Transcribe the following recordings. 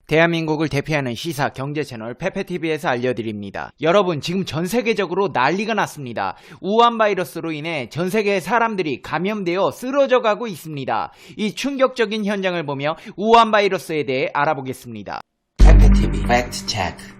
대한민국을 대표하는 시사 경제 채널 페페TV에서 알려드립니다. 여러분, 지금 전 세계적으로 난리가 났습니다. 우한 바이러스로 인해 전 세계의 사람들이 감염되어 쓰러져 가고 있습니다. 이 충격적인 현장을 보며 우한 바이러스에 대해 알아보겠습니다. 페페TV 팩트 체크.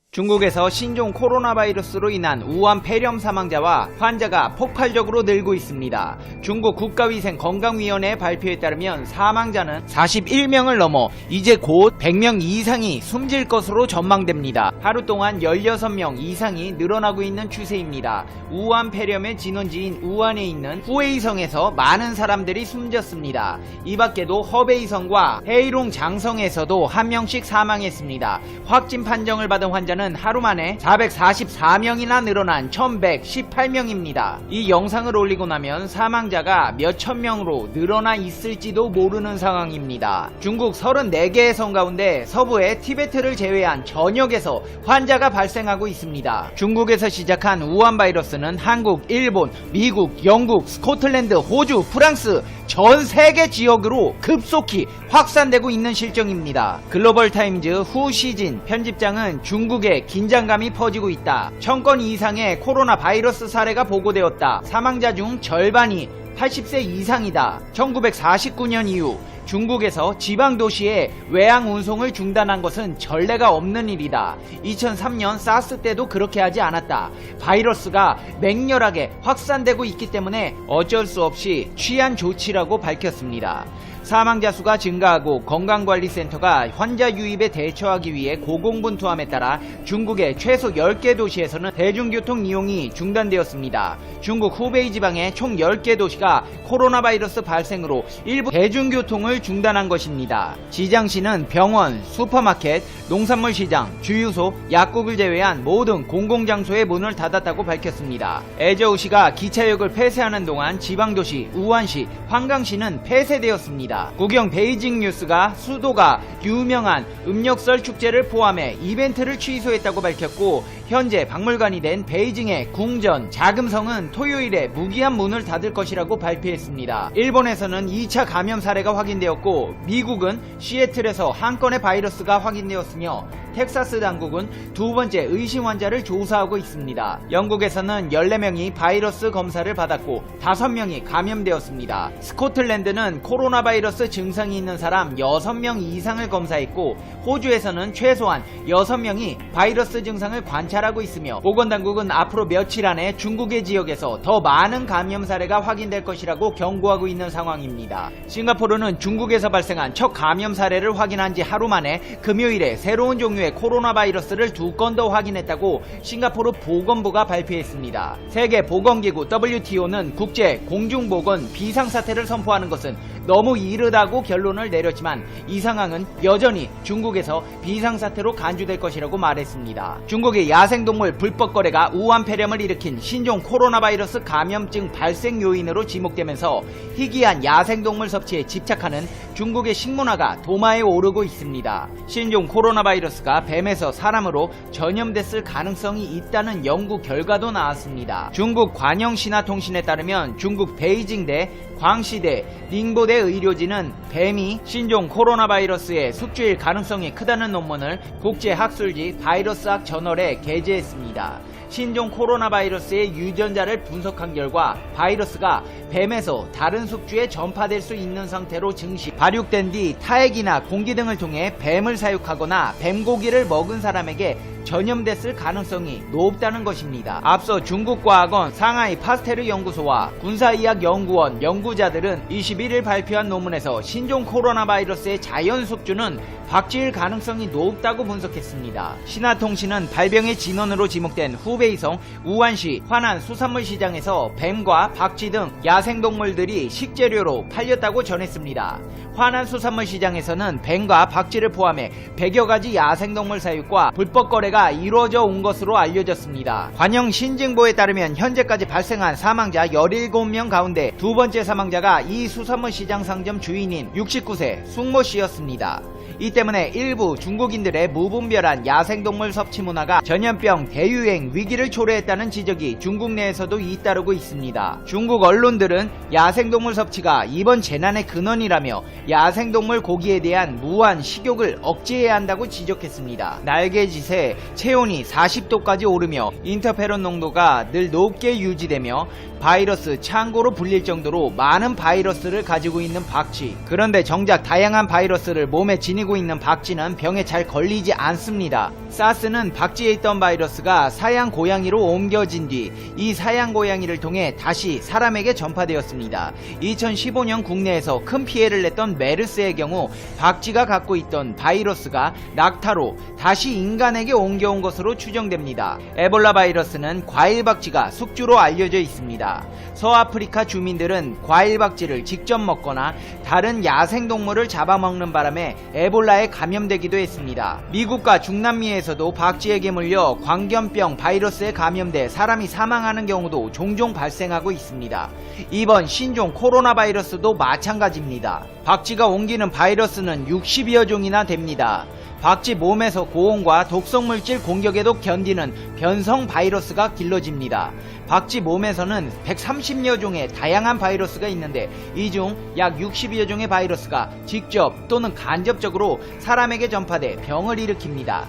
중국에서 신종 코로나 바이러스로 인한 우한 폐렴 사망자와 환자가 폭발적으로 늘고 있습니다. 중국 국가위생건강위원회 발표에 따르면 사망자는 41명을 넘어 이제 곧 100명 이상이 숨질 것으로 전망됩니다. 하루 동안 16명 이상이 늘어나고 있는 추세입니다. 우한 폐렴의 진원지인 우한에 있는 후웨이성에서 많은 사람들이 숨졌습니다. 이 밖에도 허베이성과 헤이룽 장성에서도 한 명씩 사망했습니다. 확진 판정을 받은 환자는 하루 만에 444명이나 늘어난 1118명입니다. 이 영상을 올리고 나면 사망자가 몇천 명으로 늘어나 있을지도 모르는 상황입니다. 중국 34개의 성 가운데 서부의 티베트를 제외한 전역에서 환자가 발생하고 있습니다. 중국에서 시작한 우한 바이러스는 한국, 일본, 미국, 영국, 스코틀랜드, 호주, 프랑스 전 세계 지역으로 급속히 확산되고 있는 실정입니다. 글로벌타임즈 후시진 편집장은 중국에 긴장감이 퍼지고 있다. 1000건 이상의 코로나 바이러스 사례가 보고되었다. 사망자 중 절반이 80세 이상이다. 1949년 이후 중국에서 지방 도시의 외항 운송을 중단한 것은 전례가 없는 일이다. 2003년 사스 때도 그렇게 하지 않았다. 바이러스가 맹렬하게 확산되고 있기 때문에 어쩔 수 없이 취한 조치라고 밝혔습니다. 사망자 수가 증가하고 건강관리센터가 환자 유입에 대처하기 위해 고공분투함에 따라 중국의 최소 10개 도시에서는 대중교통 이용이 중단되었습니다. 중국 후베이 지방의 총 10개 도시가 코로나 바이러스 발생으로 일부 대중교통을 중단한 것입니다. 지장시는 병원, 슈퍼마켓, 농산물 시장, 주유소, 약국을 제외한 모든 공공장소의 문을 닫았다고 밝혔습니다. 애저우시가 기차역을 폐쇄하는 동안 지방도시 우한시, 황강시는 폐쇄되었습니다. 국영 베이징 뉴스가 수도가 유명한 음력설 축제를 포함해 이벤트를 취소했다고 밝혔고, 현재 박물관이 된 베이징의 궁전, 자금성은 토요일에 무기한 문을 닫을 것이라고 발표했습니다. 일본에서는 2차 감염 사례가 확인되었고, 미국은 시애틀에서 한 건의 바이러스가 확인되었으며 텍사스 당국은 두 번째 의심 환자를 조사하고 있습니다. 영국에서는 14명이 바이러스 검사를 받았고 5명이 감염되었습니다. 스코틀랜드는 코로나 바이러스 증상이 있는 사람 6명 이상을 검사했고, 호주에서는 최소한 6명이 바이러스 증상을 관찰하고 있으며 보건당국은 앞으로 며칠 안에 중국의 지역에서 더 많은 감염 사례가 확인될 것이라고 경고하고 있는 상황입니다. 싱가포르는 중국에서 발생한 첫 감염 사례를 확인한 지 하루 만에 금요일에 새로운 종류의 코로나 바이러스를 2건 더 확인했다고 싱가포르 보건부가 발표했습니다. 세계보건기구 WTO는 국제 공중보건 비상사태를 선포하는 것은 너무 이르다고 결론을 내렸지만 이 상황은 여전히 중국에서 비상사태로 간주될 것이라고 말했습니다. 중국의 야생동물 불법 거래가 우한 폐렴을 일으킨 신종 코로나 바이러스 감염증 발생 요인으로 지목되면서 희귀한 야생동물 섭취에 집착하는 중국의 식문화가 도마에 오르고 있습니다. 신종 코로나 바이러스가 뱀에서 사람으로 전염됐을 가능성이 있다는 연구 결과도 나왔습니다. 중국 관영신화통신에 따르면 중국 베이징대, 광시대, 닝보대 의료진은 뱀이 신종 코로나 바이러스의 숙주일 가능성이 크다는 논문을 국제학술지 바이러스학 저널에 게재했습니다. 신종 코로나 바이러스의 유전자를 분석한 결과 바이러스가 뱀에서 다른 숙주에 전파될 수 있는 상태로 증시 발육된 뒤 타액이나 공기 등을 통해 뱀을 사육하거나 뱀고기를 먹은 사람에게 전염됐을 가능성이 높다는 것입니다. 앞서 중국과학원 상하이 파스테르 연구소와 군사의학연구원 연구자들은 21일 발표한 논문에서 신종 코로나 바이러스의 자연 숙주는 박쥐일 가능성이 높다고 분석했습니다. 신화통신은 발병의 진원으로 지목된 후베이성 우한시 화난 수산물 시장에서 뱀과 박쥐 등 야생동물들이 식재료로 팔렸다고 전했습니다. 화난 수산물 시장에서는 뱀과 박쥐를 포함해 100여 가지 야생동물 사육과 불법 거래가 이루어져 온 것으로 알려졌습니다. 관영 신증보에 따르면 현재까지 발생한 사망자 17명 가운데 두 번째 사망자가 이 수산물 시장 상점 주인인 69세 숙모 씨였습니다. 이 때문에 일부 중국인들의 무분별한 야생동물 섭취 문화가 전염병 대유행 위기를 초래했다는 지적이 중국 내에서도 잇따르고 있습니다. 중국 언론들은 야생동물 섭취가 이번 재난의 근원이라며 야생동물 고기에 대한 무한 식욕을 억제해야 한다고 지적했습니다. 날개짓에 체온이 40도까지 오르며 인터페론 농도가 늘 높게 유지되며 바이러스 창고로 불릴 정도로 많은 바이러스를 가지고 있는 박쥐. 그런데 정작 다양한 바이러스를 몸에 지니고 있는 박쥐는 병에 잘 걸리지 않습니다. 사스는 박쥐에 있던 바이러스가 사양 고양이로 옮겨진 뒤 이 사양 고양이를 통해 다시 사람에게 전파되었습니다. 2015년 국내에서 큰 피해를 냈던 메르스의 경우 박쥐가 갖고 있던 바이러스가 낙타로 다시 인간에게 옮겨온 것으로 추정됩니다. 에볼라 바이러스는 과일박쥐가 숙주로 알려져 있습니다. 서아프리카 주민들은 과일박쥐를 직접 먹거나 다른 야생동물을 잡아먹는 바람에 에볼라에 감염되기도 했습니다. 미국과 중남미에서도 박쥐에게 물려 광견병 바이러스에 감염돼 사람이 사망하는 경우도 종종 발생하고 있습니다. 이번 신종 코로나 바이러스도 마찬가지입니다. 박쥐가 옮기는 바이러스는 60여 종이나 됩니다. 박쥐 몸에서 고온과 독성물질 공격에도 견디는 변성 바이러스가 길러집니다. 박쥐 몸에서는 130여 종의 다양한 바이러스가 있는데 이 중 약 60여 종의 바이러스가 직접 또는 간접적으로 사람에게 전파돼 병을 일으킵니다.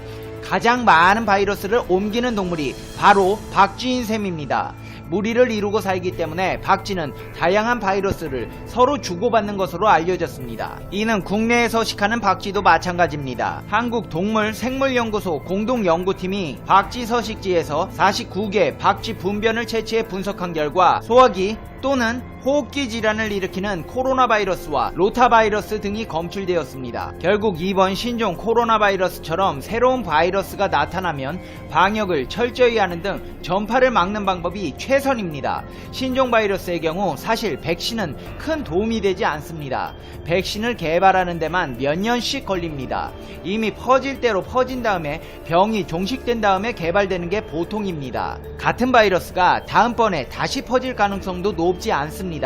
가장 많은 바이러스를 옮기는 동물이 바로 박쥐인 셈입니다. 무리를 이루고 살기 때문에 박쥐는 다양한 바이러스를 서로 주고받는 것으로 알려졌습니다. 이는 국내에 서식하는 박쥐도 마찬가지입니다. 한국동물생물연구소 공동연구팀이 박쥐 서식지에서 49개 박쥐 분변을 채취해 분석한 결과 소화기 또는 호흡기 질환을 일으키는 코로나 바이러스와 로타 바이러스 등이 검출되었습니다. 결국 이번 신종 코로나 바이러스처럼 새로운 바이러스가 나타나면 방역을 철저히 하는 등 전파를 막는 방법이 최선입니다. 신종 바이러스의 경우 사실 백신은 큰 도움이 되지 않습니다. 백신을 개발하는 데만 몇 년씩 걸립니다. 이미 퍼질 대로 퍼진 다음에 병이 종식된 다음에 개발되는 게 보통입니다. 같은 바이러스가 다음번에 다시 퍼질 가능성도 높지 않습니다.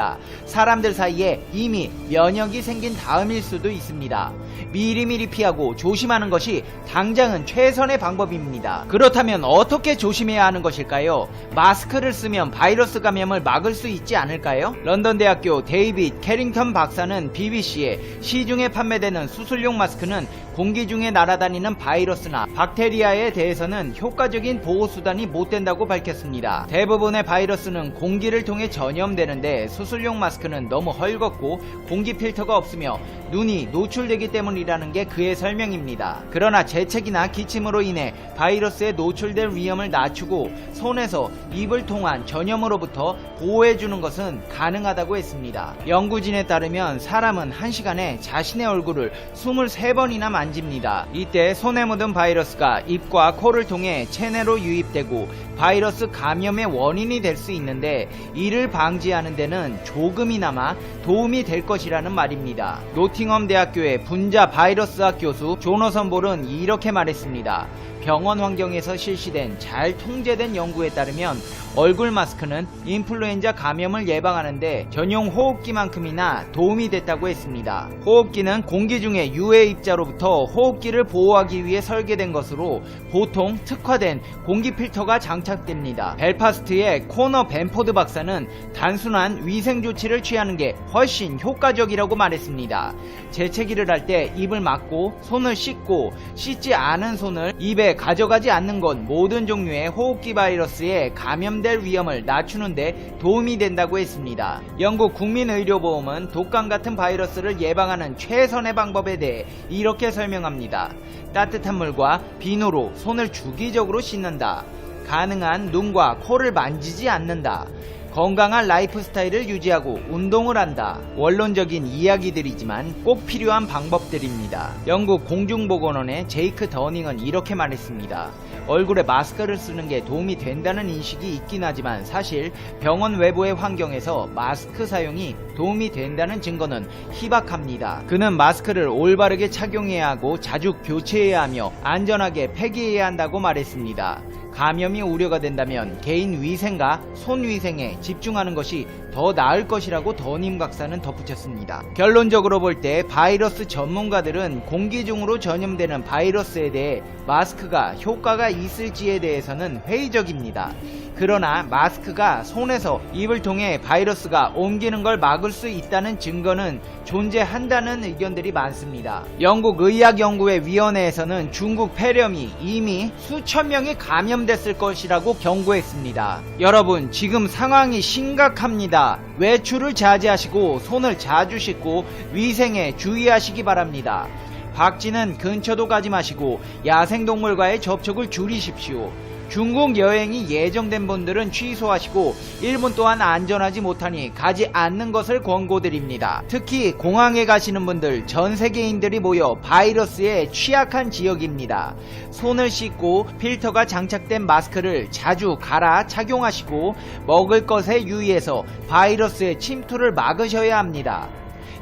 사람들 사이에 이미 면역이 생긴 다음일 수도 있습니다. 미리미리 피하고 조심하는 것이 당장은 최선의 방법입니다. 그렇다면 어떻게 조심해야 하는 것일까요? 마스크를 쓰면 바이러스 감염을 막을 수 있지 않을까요? 런던 대학교 데이빗 캐링턴 박사는 BBC에 시중에 판매되는 수술용 마스크는 공기 중에 날아다니는 바이러스나 박테리아에 대해서는 효과적인 보호수단이 못 된다고 밝혔습니다. 대부분의 바이러스는 공기를 통해 전염되는데 수술용 마스크는 너무 헐겁고 공기 필터가 없으며 눈이 노출되기 때문이라는 게 그의 설명입니다. 그러나 재채기나 기침으로 인해 바이러스에 노출될 위험을 낮추고 손에서 입을 통한 전염으로부터 보호해주는 것은 가능하다고 했습니다. 연구진에 따르면 사람은 1시간에 자신의 얼굴을 23번이나 만집니다. 이때 손에 묻은 바이러스가 입과 코를 통해 체내로 유입되고 바이러스 감염의 원인이 될 수 있는데 이를 방지하는 데는 조금이나마 도움이 될 것이라는 말입니다. 노팅엄 대학교의 분자 바이러스학 교수 조너선 볼은 이렇게 말했습니다. 병원 환경에서 실시된 잘 통제된 연구에 따르면 얼굴 마스크는 인플루엔자 감염을 예방하는데 전용 호흡기만큼이나 도움이 됐다고 했습니다. 호흡기는 공기 중에 유해 입자로부터 호흡기를 보호하기 위해 설계된 것으로 보통 특화된 공기 필터가 장착됩니다. 벨파스트의 코너 벤포드 박사는 단순한 위생 조치를 취하는 게 훨씬 효과적이라고 말했습니다. 재채기를 할 때 입을 막고 손을 씻고 씻지 않은 손을 입에 가져가지 않는 건 모든 종류의 호흡기 바이러스에 감염될 위험을 낮추는데 도움이 된다고 했습니다. 영국 국민의료보험은 독감 같은 바이러스를 예방하는 최선의 방법에 대해 이렇게 설명합니다. 따뜻한 물과 비누로 손을 주기적으로 씻는다. 가능한 눈과 코를 만지지 않는다. 건강한 라이프 스타일을 유지하고 운동을 한다. 원론적인 이야기들이지만 꼭 필요한 방법들입니다. 영국 공중보건원의 제이크 더닝은 이렇게 말했습니다. 얼굴에 마스크를 쓰는 게 도움이 된다는 인식이 있긴 하지만 사실 병원 외부의 환경에서 마스크 사용이 도움이 된다는 증거는 희박합니다. 그는 마스크를 올바르게 착용해야 하고 자주 교체해야 하며 안전하게 폐기해야 한다고 말했습니다. 감염이 우려가 된다면 개인 위생과 손 위생에 집중하는 것이 더 나을 것이라고 더님 박사는 덧붙였습니다. 결론적으로 볼 때 바이러스 전문가들은 공기 중으로 전염되는 바이러스에 대해 마스크가 효과가 있을지에 대해서는 회의적입니다. 그러나 마스크가 손에서 입을 통해 바이러스가 옮기는 걸 막을 수 있다는 증거는 존재한다는 의견들이 많습니다. 영국 의학연구회 위원회에서는 중국 폐렴이 이미 수천 명이 감염됐을 것이라고 경고했습니다. 여러분, 지금 상황이 심각합니다. 외출을 자제하시고 손을 자주 씻고 위생에 주의하시기 바랍니다. 박쥐는 근처도 가지 마시고 야생동물과의 접촉을 줄이십시오. 중국 여행이 예정된 분들은 취소하시고 일본 또한 안전하지 못하니 가지 않는 것을 권고드립니다. 특히 공항에 가시는 분들, 전 세계인들이 모여 바이러스에 취약한 지역입니다. 손을 씻고 필터가 장착된 마스크를 자주 갈아 착용하시고 먹을 것에 유의해서 바이러스의 침투를 막으셔야 합니다.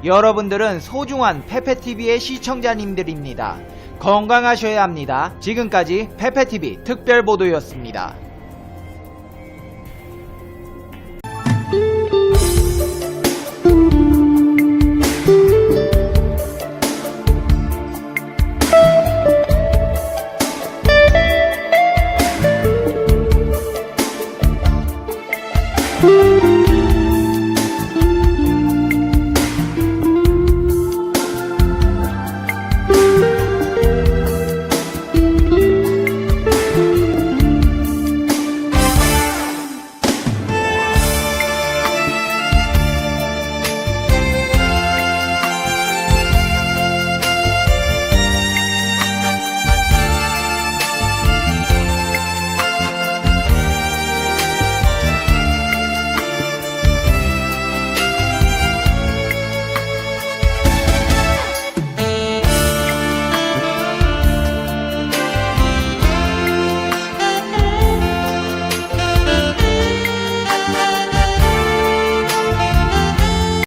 여러분들은 소중한 페페TV의 시청자님들입니다. 건강하셔야 합니다. 지금까지 페페TV 특별보도였습니다.